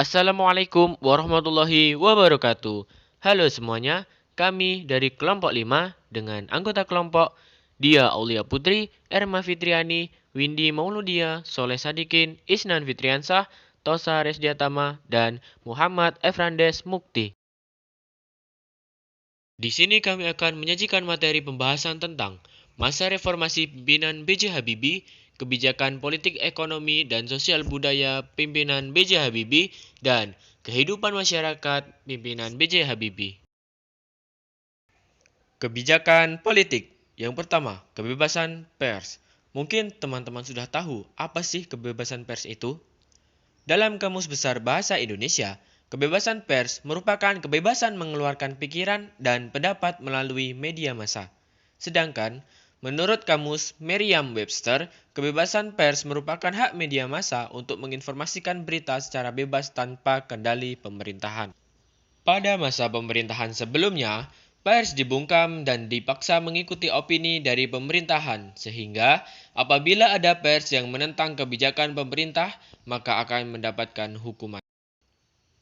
Assalamualaikum warahmatullahi wabarakatuh. Halo semuanya, kami dari kelompok 5 dengan anggota kelompok Dia Aulia Putri, Erma Fitriani, Windy Mauludia, Soleh Sadikin, Isnan Fitriansah, Tosa Resdiatama, dan Muhammad Efrandes Mukti. Di sini kami akan menyajikan materi pembahasan tentang masa reformasi pimpinan B.J. Habibie, kebijakan politik ekonomi dan sosial budaya pimpinan B.J. Habibie, dan kehidupan masyarakat pimpinan B.J. Habibie. Kebijakan politik. Yang pertama, kebebasan pers. Mungkin teman-teman sudah tahu apa sih kebebasan pers itu? Dalam Kamus Besar Bahasa Indonesia, kebebasan pers merupakan kebebasan mengeluarkan pikiran dan pendapat melalui media massa. Sedangkan, menurut Kamus Merriam-Webster, kebebasan pers merupakan hak media massa untuk menginformasikan berita secara bebas tanpa kendali pemerintahan. Pada masa pemerintahan sebelumnya, pers dibungkam dan dipaksa mengikuti opini dari pemerintahan, sehingga apabila ada pers yang menentang kebijakan pemerintah, maka akan mendapatkan hukuman.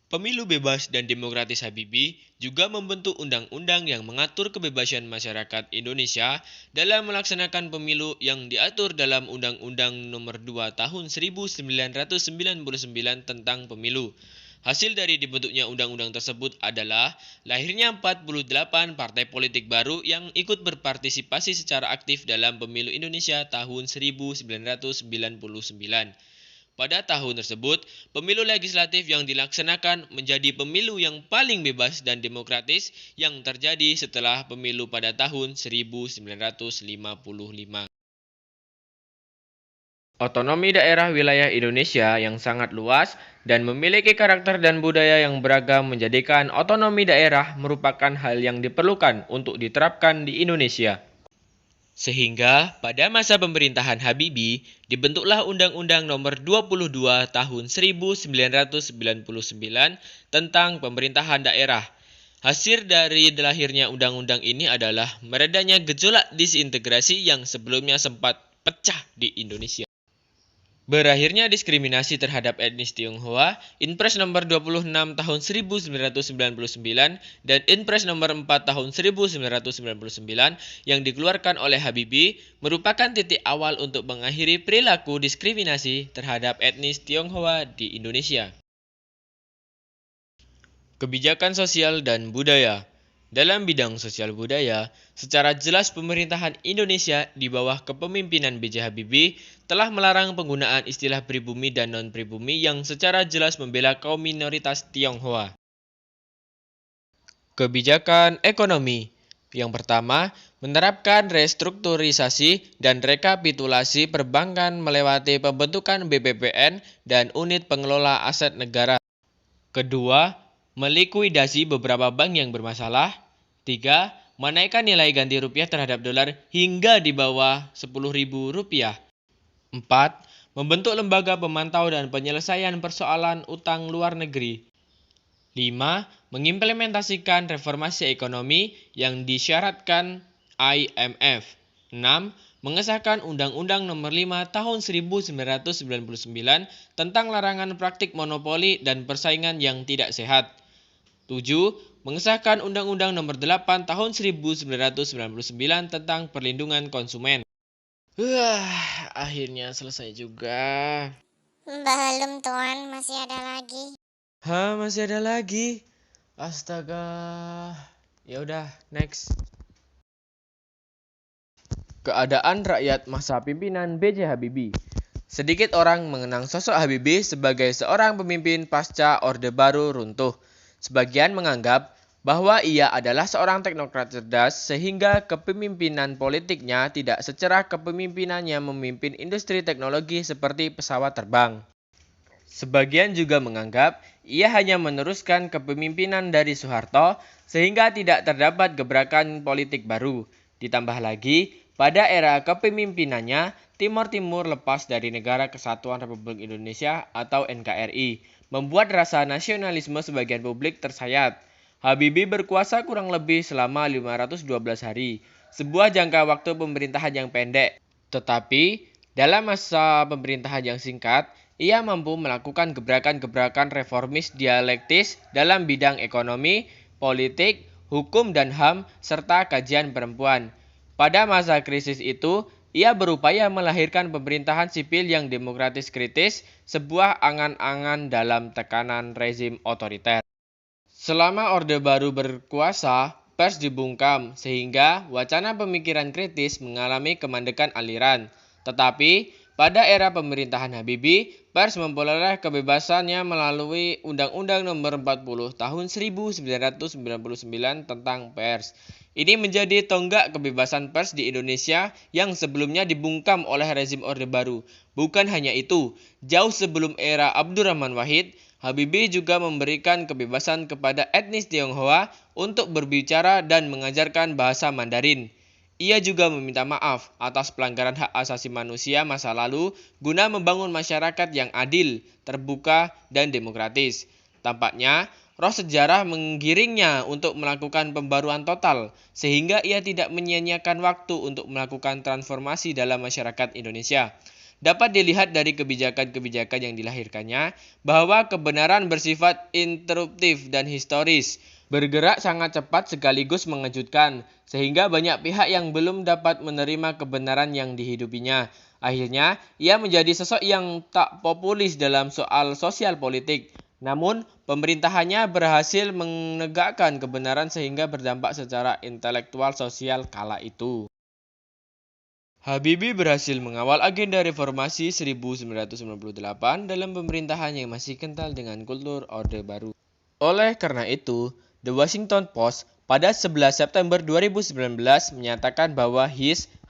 Pemilu bebas dan demokratis Habibie juga membentuk undang-undang yang mengatur kebebasan masyarakat Indonesia dalam melaksanakan pemilu yang diatur dalam Undang-Undang Nomor 2 Tahun 1999 tentang Pemilu. Hasil dari dibentuknya undang-undang tersebut adalah lahirnya 48 partai politik baru yang ikut berpartisipasi secara aktif dalam pemilu Indonesia tahun 1999. Pada tahun tersebut, pemilu legislatif yang dilaksanakan menjadi pemilu yang paling bebas dan demokratis yang terjadi setelah pemilu pada tahun 1955. Otonomi daerah wilayah Indonesia yang sangat luas dan memiliki karakter dan budaya yang beragam menjadikan otonomi daerah merupakan hal yang diperlukan untuk diterapkan di Indonesia. Sehingga pada masa pemerintahan Habibie dibentuklah Undang-Undang Nomor 22 Tahun 1999 tentang pemerintahan daerah. Hasil dari lahirnya undang-undang ini adalah meredanya gejolak disintegrasi yang sebelumnya sempat pecah di Indonesia. Berakhirnya diskriminasi terhadap etnis Tionghoa, Inpres nomor 26 tahun 1999 dan Inpres nomor 4 tahun 1999 yang dikeluarkan oleh Habibie merupakan titik awal untuk mengakhiri perilaku diskriminasi terhadap etnis Tionghoa di Indonesia. Kebijakan sosial dan budaya. Dalam bidang sosial budaya, secara jelas pemerintahan Indonesia di bawah kepemimpinan B.J. Habibie telah melarang penggunaan istilah pribumi dan non-pribumi yang secara jelas membela kaum minoritas Tionghoa. Kebijakan ekonomi. Yang pertama, menerapkan restrukturisasi dan rekapitulasi perbankan melewati pembentukan BPPN dan unit pengelola aset negara. Kedua, melikuidasi beberapa bank yang bermasalah. 3. Menaikkan nilai ganti rupiah terhadap dolar hingga di bawah Rp10.000. 4. Membentuk lembaga pemantau dan penyelesaian persoalan utang luar negeri. 5. Mengimplementasikan reformasi ekonomi yang disyaratkan IMF. 6. Mengesahkan Undang-Undang Nomor 5 Tahun 1999 tentang larangan praktik monopoli dan persaingan yang tidak sehat. 7. Mengesahkan Undang-Undang Nomor 8 Tahun 1999 tentang perlindungan konsumen. Akhirnya selesai juga. Belum Tuan, masih ada lagi. Masih ada lagi. Astaga. Ya udah, next. Keadaan rakyat masa pimpinan B.J. Habibie. Sedikit orang mengenang sosok Habibie sebagai seorang pemimpin pasca Orde Baru runtuh. Sebagian menganggap bahwa ia adalah seorang teknokrat cerdas sehingga kepemimpinan politiknya tidak secerah kepemimpinannya memimpin industri teknologi seperti pesawat terbang. Sebagian juga menganggap ia hanya meneruskan kepemimpinan dari Soeharto sehingga tidak terdapat gebrakan politik baru. Ditambah lagi, pada era kepemimpinannya, Timor Timur lepas dari Negara Kesatuan Republik Indonesia atau NKRI, membuat rasa nasionalisme sebagian publik tersayat. Habibie berkuasa kurang lebih selama 512 hari, sebuah jangka waktu pemerintahan yang pendek. Tetapi, dalam masa pemerintahan yang singkat, Ia mampu melakukan gebrakan-gebrakan reformis dialektis dalam bidang ekonomi, politik, hukum dan HAM, serta kajian perempuan. Pada masa krisis itu, ia berupaya melahirkan pemerintahan sipil yang demokratis kritis, sebuah angan-angan dalam tekanan rezim otoriter. Selama Orde Baru berkuasa, pers dibungkam sehingga wacana pemikiran kritis mengalami kemandekan aliran. Tetapi, pada era pemerintahan Habibie, pers memperoleh kebebasannya melalui Undang-Undang Nomor 40 Tahun 1999 tentang pers. Ini menjadi tonggak kebebasan pers di Indonesia yang sebelumnya dibungkam oleh rezim Orde Baru. Bukan hanya itu, jauh sebelum era Abdurrahman Wahid, Habibie juga memberikan kebebasan kepada etnis Tionghoa untuk berbicara dan mengajarkan bahasa Mandarin. Ia juga meminta maaf atas pelanggaran hak asasi manusia masa lalu guna membangun masyarakat yang adil, terbuka, dan demokratis. Tampaknya, roh sejarah menggiringnya untuk melakukan pembaruan total, sehingga ia tidak menyia-nyiakan waktu untuk melakukan transformasi dalam masyarakat Indonesia. Dapat dilihat dari kebijakan-kebijakan yang dilahirkannya bahwa kebenaran bersifat interuptif dan historis, bergerak sangat cepat sekaligus mengejutkan, sehingga banyak pihak yang belum dapat menerima kebenaran yang dihidupinya. Akhirnya, ia menjadi sosok yang tak populis dalam soal sosial politik. Namun, pemerintahannya berhasil menegakkan kebenaran sehingga berdampak secara intelektual sosial kala itu. Habibie berhasil mengawal agenda reformasi 1998 dalam pemerintahan yang masih kental dengan kultur Orde Baru. Oleh karena itu, The Washington Post pada 11 September 2019 menyatakan bahwa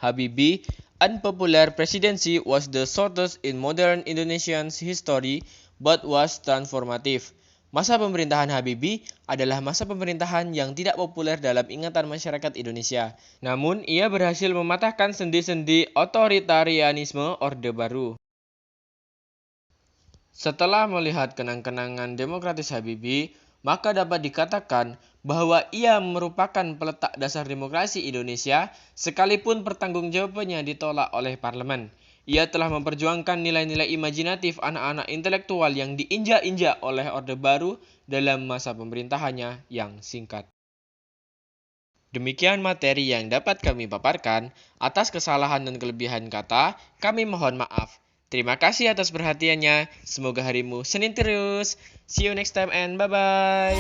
Habibie unpopular presidency was the shortest in modern Indonesian history but was transformative. Masa pemerintahan Habibie adalah masa pemerintahan yang tidak populer dalam ingatan masyarakat Indonesia. Namun, ia berhasil mematahkan sendi-sendi otoritarianisme Orde Baru. Setelah melihat kenang-kenangan demokratis Habibie, maka dapat dikatakan bahwa ia merupakan peletak dasar demokrasi Indonesia sekalipun pertanggungjawabannya ditolak oleh parlemen. Ia telah memperjuangkan nilai-nilai imajinatif anak-anak intelektual yang diinjak-injak oleh Orde Baru dalam masa pemerintahannya yang singkat. Demikian materi yang dapat kami paparkan. Atas kesalahan dan kelebihan kata, kami mohon maaf. Terima kasih atas perhatiannya. Semoga harimu Senin terus. See you next time and bye-bye.